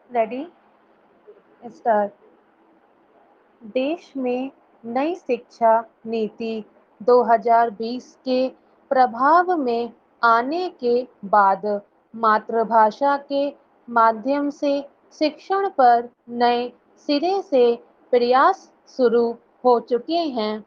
Ready start. देश में नई शिक्षा नीति 2020 के प्रभाव में आने के बाद मातृभाषा के माध्यम से शिक्षण पर नए सिरे से प्रयास शुरू हो चुके हैं।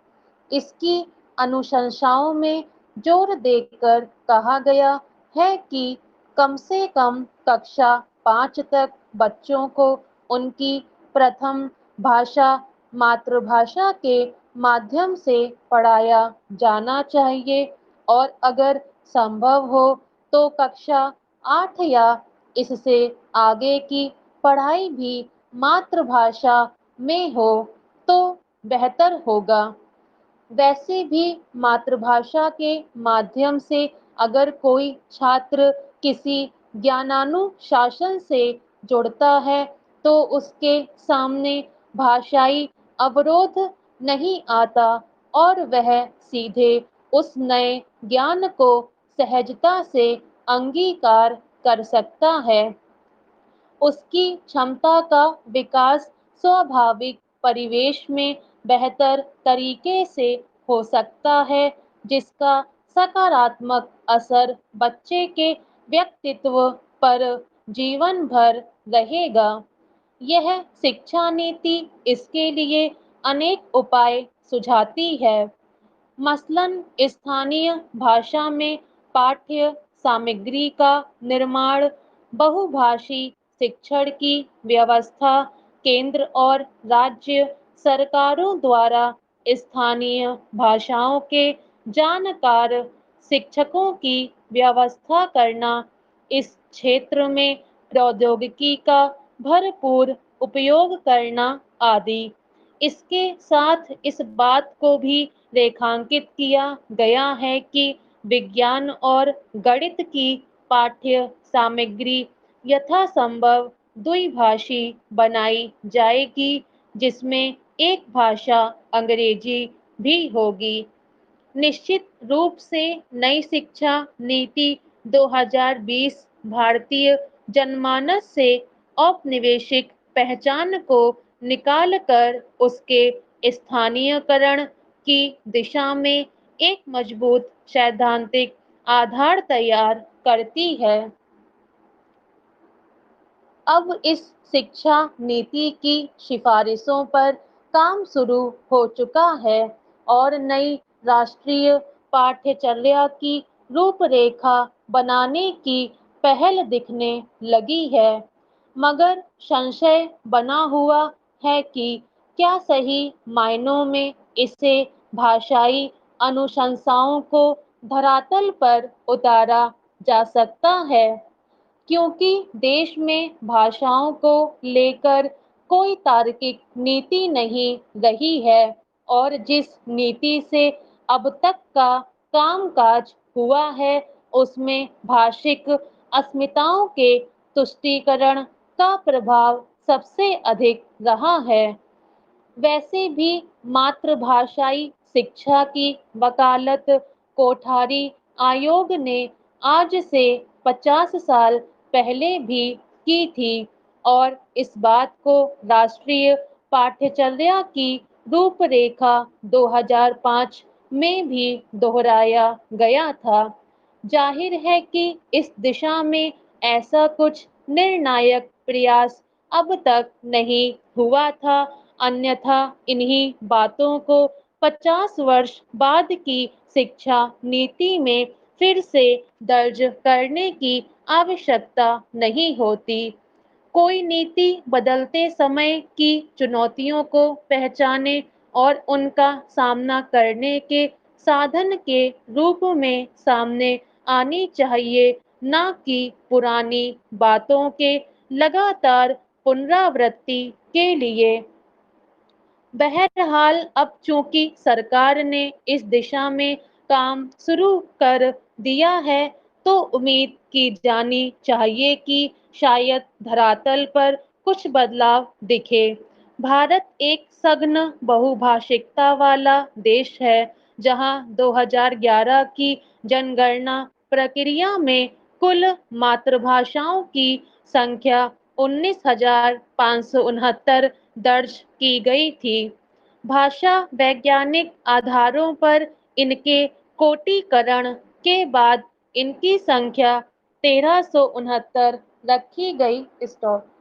इसकी अनुशंसाओं में जोर देकर कहा गया है कि कम से कम कक्षा 5 तक बच्चों को उनकी प्रथम भाषा मातृभाषा के माध्यम से पढ़ाया जाना चाहिए और अगर संभव हो तो कक्षा 8 या इससे आगे की पढ़ाई भी मातृभाषा में हो तो बेहतर होगा। वैसे भी मातृभाषा के माध्यम से अगर कोई छात्र किसी ज्ञानानुशासन से जुड़ता है तो उसके सामने भाषाई अवरोध नहीं आता और वह सीधे उस नए ज्ञान को सहजता से अंगीकार कर सकता है। उसकी क्षमता का विकास स्वाभाविक परिवेश में बेहतर तरीके से हो सकता है जिसका सकारात्मक असर बच्चे के व्यक्तित्व पर जीवन भर रहेगा। यह शिक्षा नीति इसके लिए अनेक उपाय सुझाती है। मसलन स्थानीय भाषा में पाठ्य सामग्री का निर्माण, बहुभाषी शिक्षण की व्यवस्था, केंद्र और राज्य सरकारों द्वारा स्थानीय भाषाओं के जानकार शिक्षकों की व्यवस्था करना, इस क्षेत्र में प्रौद्योगिकी का भरपूर उपयोग करना आदि। इसके साथ इस बात को भी रेखांकित किया गया है कि विज्ञान और गणित की पाठ्य सामग्री यथासंभव द्विभाषी बनाई जाएगी जिसमें एक भाषा अंग्रेजी भी होगी। निश्चित रूप से नई शिक्षा नीति 2020 भारतीय जनमानस से औपनिवेशिक पहचान को निकालकर उसके स्थानीयकरण की दिशा में एक मजबूत सैद्धांतिक आधार तैयार करती है। अब इस शिक्षा नीति की सिफारिशों पर काम शुरू हो चुका है और नई राष्ट्रीय पाठ्यचर्या की रूपरेखा बनाने की पहल दिखने लगी है। मगर संशय बना हुआ है कि क्या सही मायनों में इससे भाषाई अनुशंसाओं को धरातल पर उतारा जा सकता है, क्योंकि देश में भाषाओं को लेकर कोई तार्किक नीति नहीं रही है और जिस नीति से अब तक का कामकाज हुआ है उसमें भाषिक अस्मिताओं के तुष्टीकरण का प्रभाव सबसे अधिक रहा है। वैसे भी मातृभाषाई शिक्षा की वकालत कोठारी आयोग ने आज से 50 साल पहले भी की थी और इस बात को राष्ट्रीय पाठ्यचर्या की रूपरेखा 2005 में भी दोहराया गया था। जाहिर है कि इस दिशा में ऐसा कुछ निर्णायक प्रयास अब तक नहीं हुआ था, अन्यथा इन्हीं बातों को 50 वर्ष बाद की शिक्षा नीति में फिर से दर्ज करने की आवश्यकता नहीं होती। कोई नीति बदलते समय की चुनौतियों को पहचाने और उनका सामना करने के साधन के रूप में सामने आनी चाहिए, ना कि पुरानी बातों के लगातार पुनरावृत्ति के लिए। बहरहाल अब चूंकि सरकार ने इस दिशा में काम शुरू कर दिया है तो उम्मीद की जानी चाहिए कि शायद धरातल पर कुछ बदलाव दिखे। भारत एक सघन बहुभाषिकता वाला देश है जहां 2011 की जनगणना प्रक्रिया में कुल मातृभाषाओं की संख्या 19,569 दर्ज की गई थी। भाषा वैज्ञानिक आधारों पर इनके कोटिकरण के बाद इनकी संख्या 1369 रखी गई। स्टॉप।